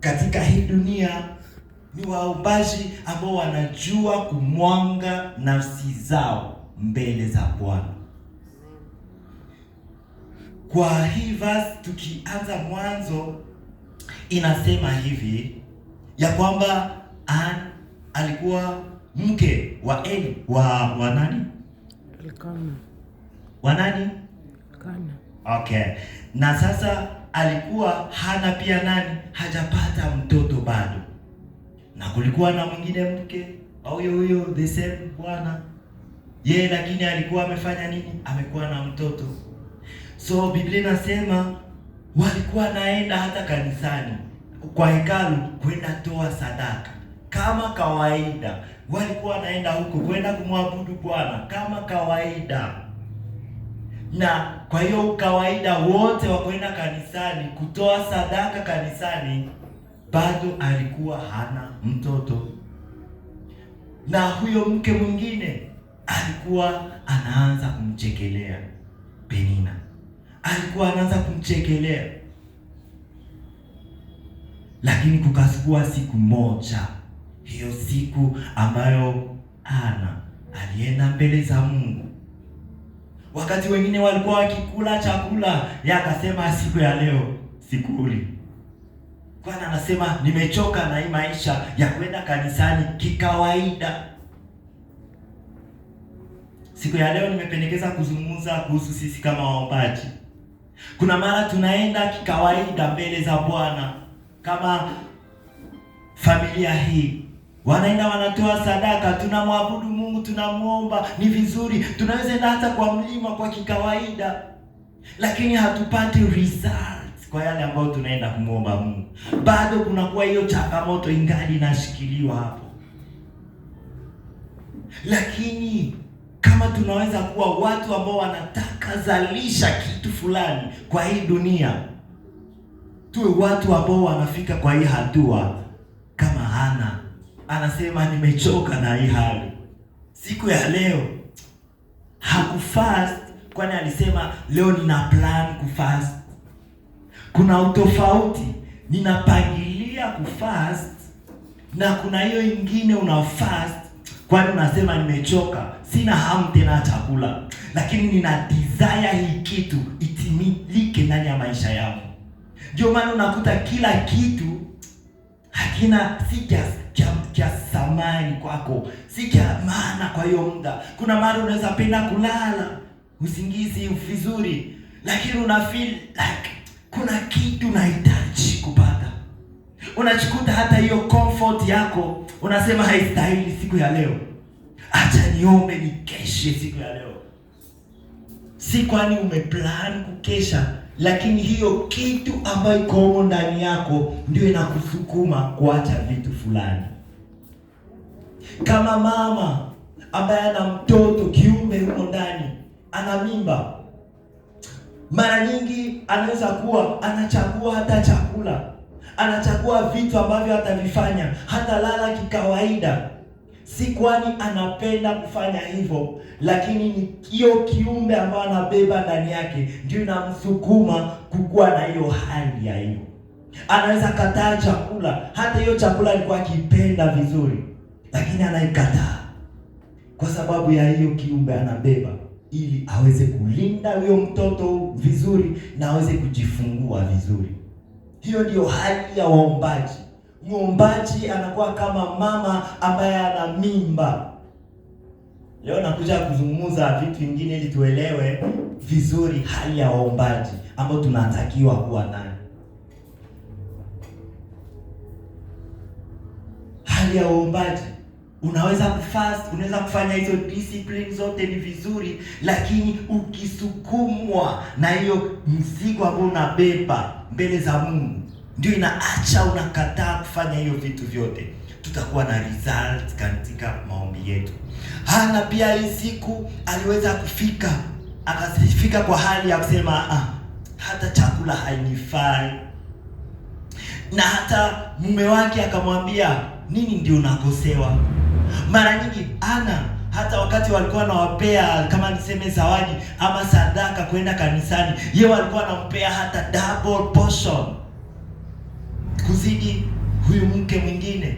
katika hii dunia ni waombaji ambao wanajua kumwanga nafsi zao mbele za Bwana. Kwa hii verse tukianza mwanzo inasema hivi ya kwamba Ann alikuwa mke wa Eli wa nani? Elkana. Wa nani? Elkana. Okay. Na sasa alikuwa hana pia nani? Hajapata mtoto bado. Na kulikuwa na mwingine mke au huyo the same bwana. Yeye lakini alikuwa amefanya nini? Amekuwa na mtoto. So Biblia inasema walikuwa naenda hata kanisani kwa hekalu kwenda toa sadaka kama kawaida. Walikuwa naenda huko kwenda kumwabudu Bwana kama kawaida. Na kwa hiyo kawaida wote wa kwenda kanisani kutoa sadaka kanisani, bado alikuwa hana mtoto. Na huyo mke mwingine alikuwa anaanza kumchekelea Penina. Alikuwa anaanza kumchekelea. Lakini kukasukua siku moja, hiyo siku ambayo Ana alienda mbele za Mungu. Wakati wengine walikuwa wakikula chakula, yeye akasema siku ya leo sikuli. Kwani anasema nimechoka na hii maisha ya kwenda kanisani kikawaida. Siku ya leo nimependekeza kuzungumza kuhusu sisi kama waombaji. Kuna mara tunaenda kikawaida mbele za Bwana kama familia hii. Wanaenda wanatoa sadaka, tunamwabudu Mungu, tunamuomba, ni vizuri. Tunaweza enda hata kwa mlima kwa kikawaida. Lakini hatupati results kwa yale ambayo tunaenda kumuomba Mungu. Bado kunakuwa hiyo changamoto ingali inashikiliwa hapo. Lakini kama tunaweza kuwa watu ambao wanataka zalisha kitu fulani kwa hii dunia, tuwe watu ambao wanafika kwa hii hatua kama Hana. Anasema nimechoka na hii hali. Siku ya leo hakufast, kwani alisema leo nina plan kufast. Kuna utofauti, ninapangilia kufast na kuna hiyo ingine unafast kwani unasema nimechoka, sina hamu tena chakula, lakini nina desire hii kitu itimilike ndani ya maisha yangu. Ndio maana unakuta kila kitu hakina kia samani kwako, si kia maana kwa hiyo muda. Kuna mara unaweza penda kulala usingizi vizuri, lakini una feel like kuna kitu unahitaji kupata. Unachikuta hata hiyo comfort yako unasema haistahili siku ya leo, acha niombe nikeshe siku ya leo. Si kwani umeplan kukesha, lakini hiyo kitu ambayo iko ndani yako ndio inakusukuma kuacha vitu fulani. Kama mama ambaye ana mtoto kiume huko ndani, ana mimba, mara nyingi anaweza kuwa anachagua hata chakula, anachagua vitu ambavyo atavifanya, hata lala kikawaida. Si kwani anapenda kufanya hivyo, lakini ni hiyo kiumbe ambayo anabeba ndani yake ndio inamsukuma kukua na hiyo hali ya hiyo. Anaweza kataa chakula, hata hiyo chakula alikuwa akipenda vizuri, lakini anaikataa kwa sababu ya hiyo kiumbe anabeba, ili aweze kulinda huyo mtoto vizuri na aweze kujifungua vizuri. Hiyo ndio hali ya waombaji. Muombaji anakuwa kama mama ambaye ana mimba. Leo nakuja kuzungumza vitu vingine ili tuelewe vizuri hali ya waombaji ambao tunatakiwa kuwa nayo. Hali ya waombaji, unaweza kufast, unaweza kufanya hizo discipline zote, ni vizuri, lakini ukisukumwa na hiyo mzigo ambao unabeba mbele za Mungu, ndio inaacha unakataa kufanya hiyo vitu vyote. Tutakuwa na result katika maombi yetu. Hana pia hii siku aliweza akafika kwa hali ya kusema hata chakula hainifai. Na hata mume wake akamwambia, nini ndio unakosewa? Mara nyingi hata wakati walikuwa wanawapea kama niseme zawadi ama sadaka kwenda kanisani, yeye walikuwa wanampea hata double portion kuzidi huyu mke mwingine,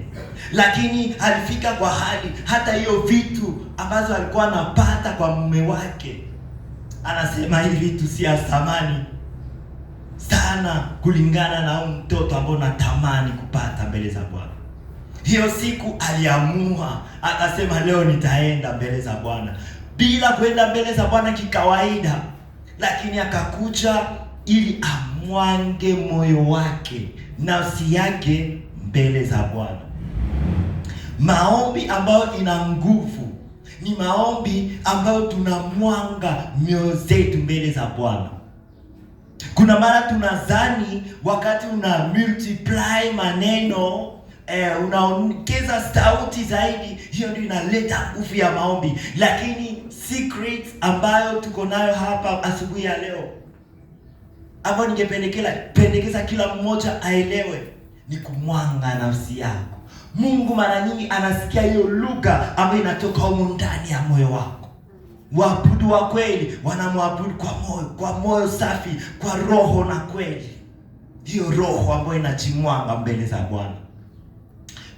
lakini alifika kwa hali hata hiyo vitu ambazo alikuwa anapata kwa mume wake, anasema hivi vitu si ya thamani sana kulingana na mtoto ambao natamani kupata mbele za Bwana. Hiyo siku aliamua, akasema leo nitaenda mbele za Bwana, bila kwenda mbele za Bwana kikawaida, lakini akakuja ili amwange moyo wake, nafsi yake mbele za Bwana. Maombi ambayo ina nguvu ni maombi ambayo tunamwanga mioyo zetu mbele za Bwana. Kuna mara tunadhani wakati una multiply maneno unaongeza sauti zaidi, hiyo ndio inaleta nguvu ya maombi, lakini secret ambayo tuko nayo hapa asubuhi ya leo, ambayo ningependekeza kila mmoja aelewe, ni kumwanga nafsi yako. Mungu mara nyingi anasikia hiyo lugha ambayo inatoka huko ndani ya moyo wako. Waabudu wa kweli wanamwabudu kwa moyo safi, kwa roho na kweli. Hiyo roho ambayo inajimwanga mbele za Bwana.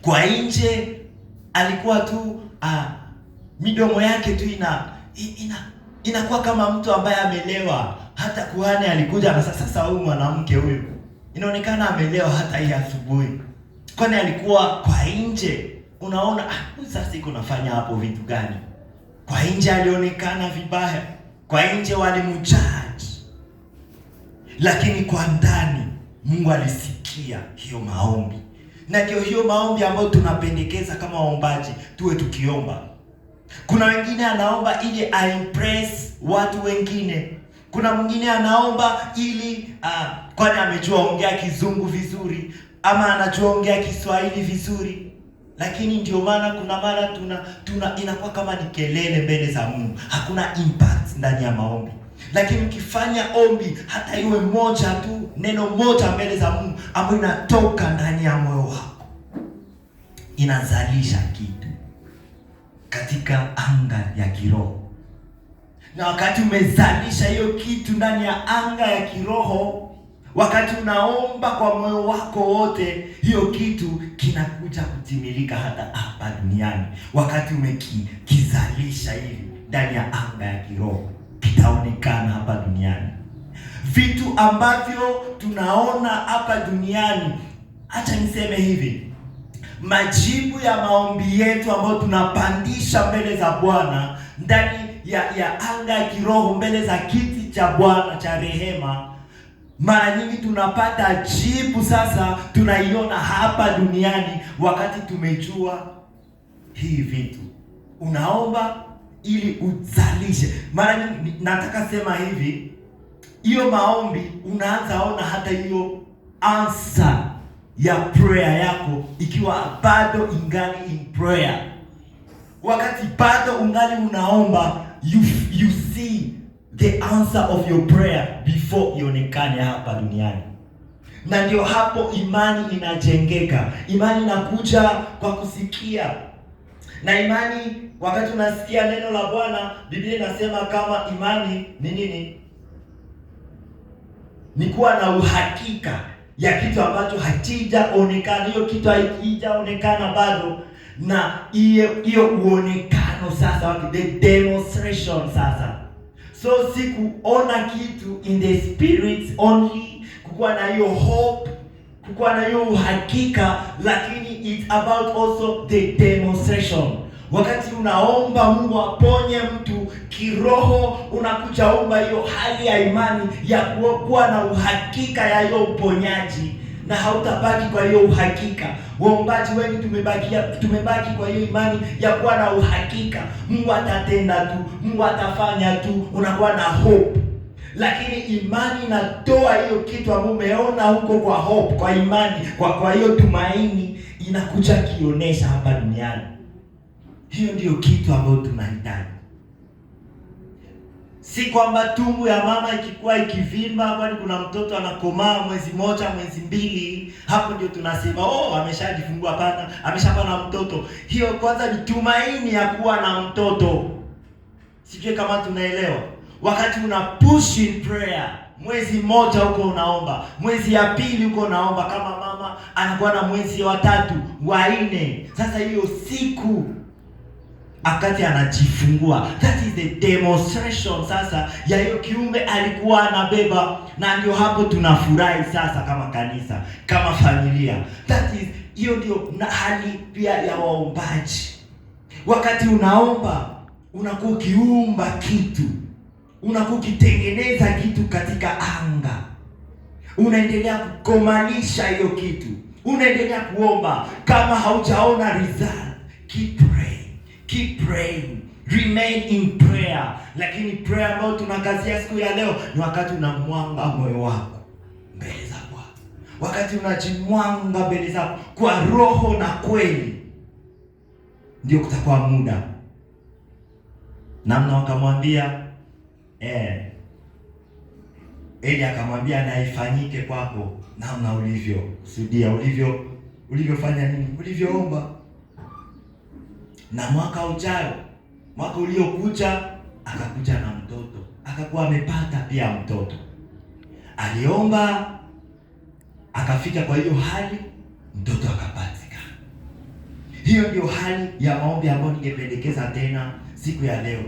Kwa nje alikuwa tu midomo yake tu inakuwa kama mtu ambaye amelewa. Hata kuhani alikuja na sasa huyu mwanamke huyu inaonekana amelewa hata hii asubuhi. Kwani alikuwa kwa nje unaona sasa iko nafanya hapo vitu gani? Kwa nje alionekana vibaya, kwa nje walimjudge, lakini kwa ndani Mungu alisikia hiyo maombi. Na ndio hiyo maombi ambayo tunapendekeza kama waombaji tuwe tukiomba. Kuna wengine anaomba ili aimpress watu wengine. Kuna mwingine anaomba ili kwani amejua ongea kizungu vizuri ama anajua ongea Kiswahili vizuri. Lakini ndio maana kuna mara inakuwa kama ni kelele mbele za Mungu. Hakuna impact ndani ya maombi. Lakini ukifanya ombi hata iwe moja tu, neno moja mbele za Mungu ambayo inatoka ndani ya moyo wako, inazalisha kitu katika anga ya kiroho. Na wakati umezalisha hiyo kitu ndani ya anga ya kiroho, wakati unaomba kwa moyo wako wote, hiyo kitu kinakuja kutimilika hata hapa duniani. Wakati umekizalisha hivi ndani ya anga ya kiroho, kitaonekana hapa duniani. Vitu ambavyo tunaona hapa duniani, acha niseme hivi, majibu ya maombi yetu ambayo tunapandisha mbele za Bwana ndani ya anga ya kiroho, mbele za kiti cha Bwana cha rehema, mara nyingi tunapata jibu sasa tunaiona hapa duniani wakati tumejua hii vitu. Unaomba ili uzalishe. Mara nyingi nataka sema hivi, hiyo maombi unaanza ona hata hiyo answer ya prayer yako ikiwa bado ingali in prayer. Wakati bado ungali unaomba, you see the answer of your prayer before ionekane hapa duniani. Na ndio hapo imani inajengeka. Imani inakuja kwa kusikia. Na imani, wakati unasikia neno la Bwana, Biblia inasema kama imani ni nini? Ni kuwa na uhakika ya kitu ambacho hakijaonekana. Hiyo kitu hakijaonekana bado, na hiyo uonekano sasa, the demonstration sasa. So si kuona kitu in the spirit only, kukuwa na hiyo hope, kukuwa na hiyo uhakika, lakini it's about also the demonstration. Wakati unaomba Mungu aponye mtu kiroho, unakuja omba hiyo hali ya imani ya kuwa na uhakika ya hiyo uponyaji, na hautabaki kwa hiyo uhakika. Waombaji wengi tumebaki kwa hiyo imani ya kuwa na uhakika, Mungu atatenda tu, Mungu atafanya tu, unakuwa na hope. Lakini imani inatoa hiyo kitu ambacho umeona huko kwa hope, kwa imani, kwa hiyo tumaini, inakuja kionesha hapa duniani. Hiyo ndio kitu ambacho tunahitaji. Si kwamba tumbo ya mama ikikuwa ikivimba, kwani kuna mtoto anakomaa mwezi moja, mwezi mbili, hapo ndio tunasema ameshajifungua. Hapana, ameshapata mtoto. Hiyo kwanza ni tumaini ya kuwa na mtoto. Sijui kama tunaelewa. Wakati una push in prayer, mwezi mmoja huko unaomba, mwezi ya pili huko unaomba, kama mama anakuwa na mwezi wa 3 wa 4. Sasa hiyo siku akati anajifungua, that is the demonstration sasa ya hiyo kiumbe alikuwa anabeba, na ndio hapo tunafurahi sasa kama kanisa, kama familia. That is, hiyo ndio hali pia ya waombaji. Wakati unaomba unakuwa ukiumba kitu, unakuwa ukitengeneza kitu katika anga, unaendelea kukomanisha hiyo kitu, unaendelea kuomba. Kama haujaona result, keep praying, remain in prayer. Lakini prayer ambayo tunakazia siku ya leo ni wakati unamwanga moyo wako mbele za Bwana, wakati unajimwanga mbele zako kwa roho na kweli, ndio kutakuwa muda. Namna wakamwambia Eli akamwambia, na ifanyike kwako namna ulivyokusudia, ulivyofanya nini, ulivyoomba. Na mwaka ujao, mwaka uliokuja, akakuja na mtoto, akakuwa amepata pia mtoto. Aliomba, akafika kwa hiyo hali, mtoto akapatikana. Hiyo ndio hali ya maombi ambayo ningependekeza tena siku ya leo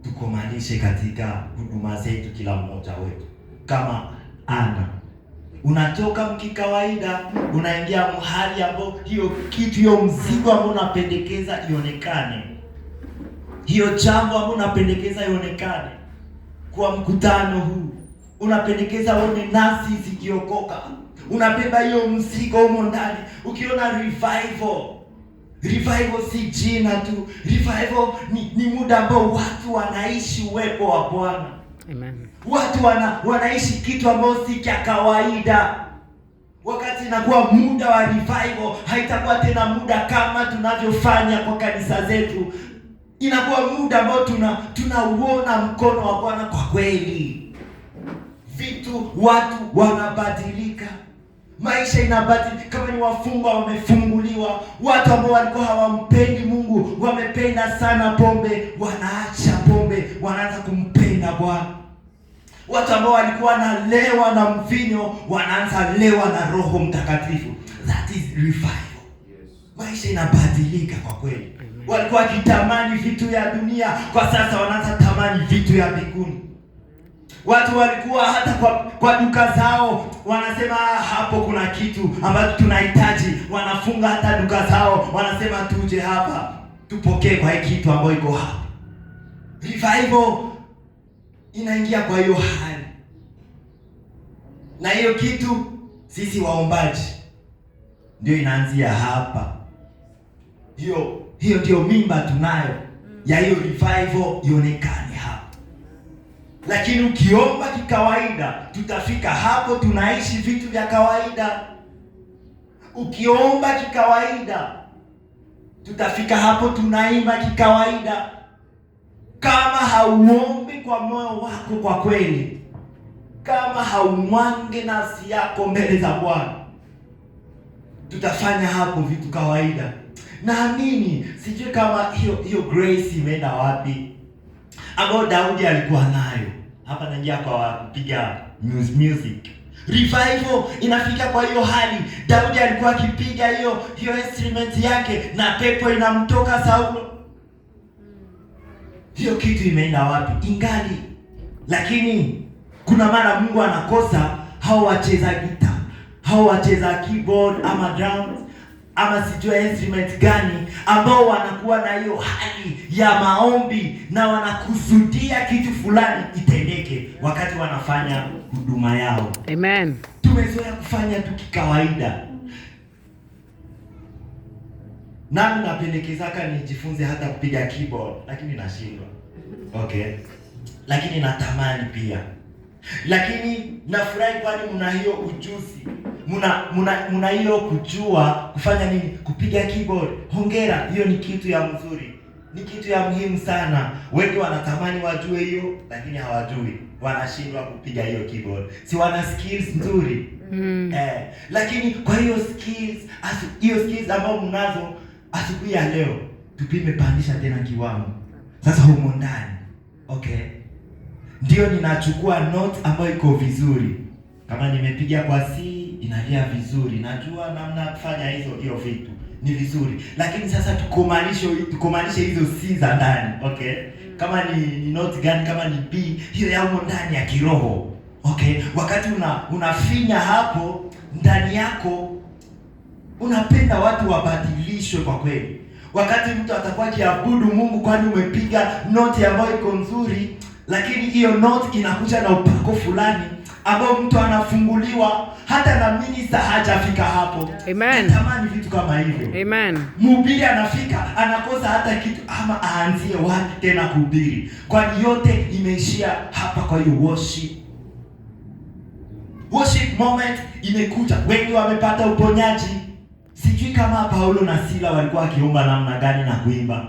tukomanishe katika huduma zetu, kila mmoja wetu. Kama Ana, unatoka mkikawaida, unaingia mahali ambapo hiyo kitu, hiyo mzigo ambao unapendekeza ionekane, hiyo jambo ambao unapendekeza ionekane kwa mkutano huu, unapendekeza uone nafsi zikiokoka, unabeba hiyo mzigo humo ndani. Ukiona revival si jina tu. Revival ni muda ambao watu wanaishi uwepo wa Bwana. Amen. Watu wanaishi kitu ambao si cha kawaida. Wakati inakuwa muda wa revival, haitakuwa tena muda kama tunavyofanya kwa kanisa zetu. Inakuwa muda ambao tunauona mkono wa Bwana kwa kweli. Watu wanabadilika. Maisha inabadilika. Kama ni wafungwa wamefunguliwa, watu ambao walikuwa hawampendi Mungu, wamependa sana pombe, wanaacha pombe, wanaanza kumpenda Bwana. Watu ambao walikuwa wanalewa na mvinyo, wanaanza lewa na Roho Mtakatifu. That is revival. Maisha inabadilika kwa kweli. Walikuwa wakitamani vitu vya dunia, kwa sasa wanaanza tamani vitu vya mbinguni. Watu walikuwa hata kwa duka zao wanasema hapo kuna kitu ambacho tunahitaji, wanafunga hata duka zao, wanasema tuje hapa tupokee kwa hii kitu ambayo iko hapa. Revival inaingia kwa hiyo hali, na hiyo kitu sisi waombaji ndio inaanzia hapa. Hiyo ndio mimba tunayo ya hiyo revival ionekane hapa. Lakini ukiomba kikawaida, tutafika hapo tunaishi vitu vya kawaida. Ukiomba kikawaida, tutafika hapo tunaimba kikawaida. Kama hauombi kwa moyo wako kwa kweli, kama haumwange nafsi yako mbele za Bwana, tutafanya hapo vitu kawaida. Naamini, sijui kama hiyo grace imeenda wapi ambao Daudi alikuwa nayo. Hapa naingia kwa kupiga music. Revival inafika kwa hiyo hali. Daudi alikuwa akipiga hiyo instrument yake na pepo inamtoka Saulo. Hiyo kitu imeenda wapi? Ingali. Lakini kuna mara Mungu anakosa hao wacheza gitaa, hao wacheza keyboard ama drums ama sijua instrument gani, ambao wanakuwa na hiyo hali ya maombi na wanakusudia kitu fulani itendeke wakati wanafanya huduma yao. Amen. Tumezoea kufanya tu kikawaida. Nami napendekezaka nijifunze hata kupiga keyboard, lakini nashindwa. Okay. Lakini natamani pia. Lakini nafurahi kwani mna hiyo ujuzi. Muna hiyo kujua kufanya nini? Kupiga keyboard. Hongera, hiyo ni kitu ya mzuri. Ni kitu ya muhimu sana. Wengi wanatamani wajue hiyo, lakini hawajui. Wanashindwa kupiga hiyo keyboard. Si wana skills nzuri. Lakini kwa hiyo skills ambazo mnazo asubuhi ya leo, tupime pandisha tena kiwango. Sasa humo ndani. Okay. ndio ninachukua note ambayo iko vizuri. Kama nimepiga kwa C inalia vizuri, najua namna kufanya hiyo vitu ni vizuri, lakini sasa tukomanishe hizo C za ndani. Okay, kama ni note gani, kama ni B, hiyo yamo ndani ya kiroho. Okay, wakati unafinya hapo ndani yako, unapenda watu wabadilishwe kwa kweli. Wakati mtu atakuwa akiabudu Mungu, kwani umepiga note ambayo iko nzuri, lakini hiyo note inakuja na upako fulani ambao mtu anafunguliwa, hata na minister hajafika hapo. Amen. Natamani vitu kama hivyo. Amen. Mhubiri anafika anakosa hata kitu, ama aanzie wapi tena kuhubiri, kwani yote imeishia hapa. Kwa hiyo worship moment imekuja, wengi wamepata uponyaji. Sijui kama Paulo na Sila walikuwa wakiomba namna gani na kuimba.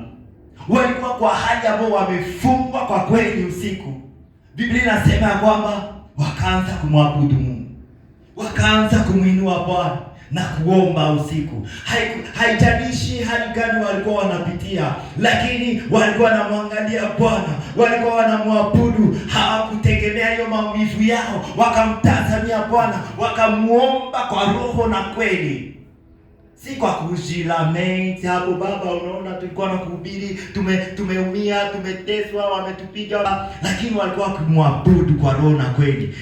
Walikuwa kwa hali ambao wamefungwa kwa kweli usiku. Biblia inasema ya kwamba wakaanza kumwabudu Mungu, wakaanza kumwinua Bwana na kuomba usiku. Haijalishi hali gani walikuwa wanapitia, lakini walikuwa wanamwangalia Bwana, walikuwa wanamwabudu. Hawakutegemea hiyo maumivu yao, wakamtazamia Bwana, wakamuomba kwa roho na kweli. Si kwa kujilament hapo, baba unaona tulikuwa na kuhubiri, tumeumia, tumeteswa, wametupiga, lakini walikuwa kumwabudu kwa roho na kweli.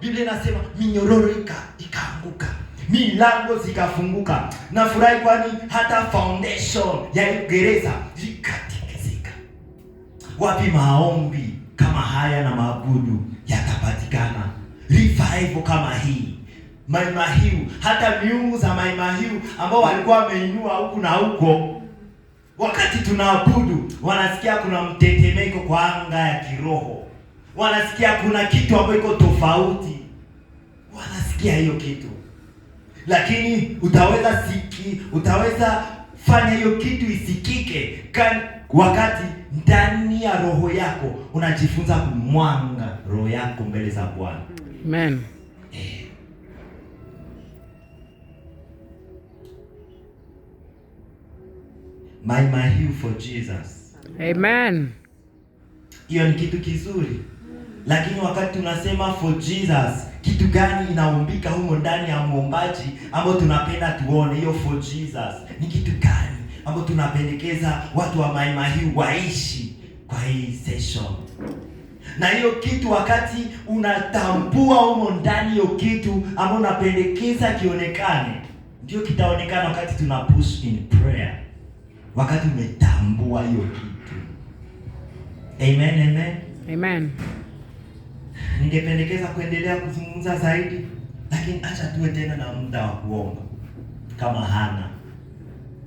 Biblia inasema minyororo ikaanguka, milango zikafunguka. Nafurahi kwani hata foundation ya gereza ikatikisika. Wapi maombi kama haya na maabudu yatapatikana? Revival kama hii, Mai Mahiu, hata miungu za Mai Mahiu ambao walikuwa wameinua huku na huko, wakati tunaabudu wanasikia kuna mtetemeko kwa anga ya kiroho, wanasikia kuna kitu ambacho iko tofauti, wanasikia hiyo kitu. Lakini utaweza fanya hiyo kitu isikike wakati ndani ya roho yako unajifunza kumwanga roho yako mbele za Bwana. Amen. Mai Mahiu for Jesus. Amen. Hiyo ni kitu kizuri. Lakini wakati tunasema for Jesus, kitu gani inaumbika humo ndani ya muombaji ambao tunapenda tuone? Hiyo for Jesus ni kitu gani ambao tunapendekeza watu wa Mai Mahiu waishi kwa hii session? Na hiyo kitu wakati unatambua humo ndani, hiyo kitu ambao unapendekeza kionekane, ndio kitaonekana wakati tuna push in prayer. Wakati umetambua hiyo kitu. Amen, amen. Amen. Ningependekeza kuendelea kuzungumza zaidi, lakini acha tuwe tena na muda wa kuomba. Kama Hana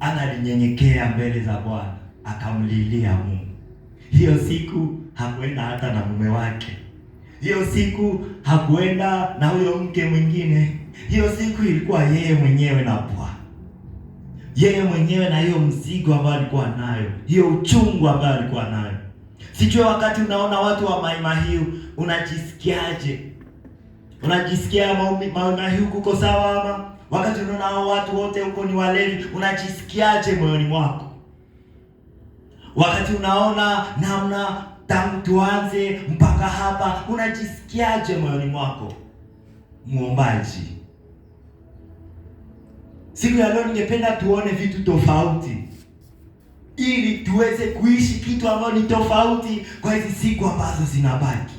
alinyenyekea mbele za Bwana, akamlilia Mungu. Hiyo siku hakuenda hata na mume wake. Hiyo siku hakuenda na huyo mke mwingine. Hiyo siku ilikuwa yeye mwenyewe na Bwana. Yeye mwenyewe na hiyo mzigo ambao alikuwa nayo, hiyo uchungu ambao alikuwa nayo. Sijui wakati unaona watu wa Mai Mahiu unajisikiaje? Unajisikia Mai Mahiu kuko sawa? Ama wakati unaona hao watu wote huko ni walevi, unajisikiaje moyoni mwako? Wakati unaona namna tangu tuanze mpaka hapa, unajisikiaje moyoni mwako? Muombaji, siku ya leo ningependa tuone vitu tofauti, ili tuweze kuishi kitu ambacho ni tofauti kwa hizi siku ambazo zinabaki.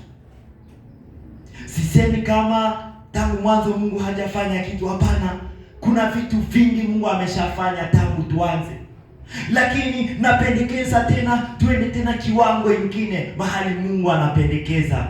Sisemi kama tangu mwanzo Mungu hajafanya kitu, hapana. Kuna vitu vingi Mungu ameshafanya tangu tuanze, lakini napendekeza tena tuende tena kiwango kingine mahali Mungu anapendekeza.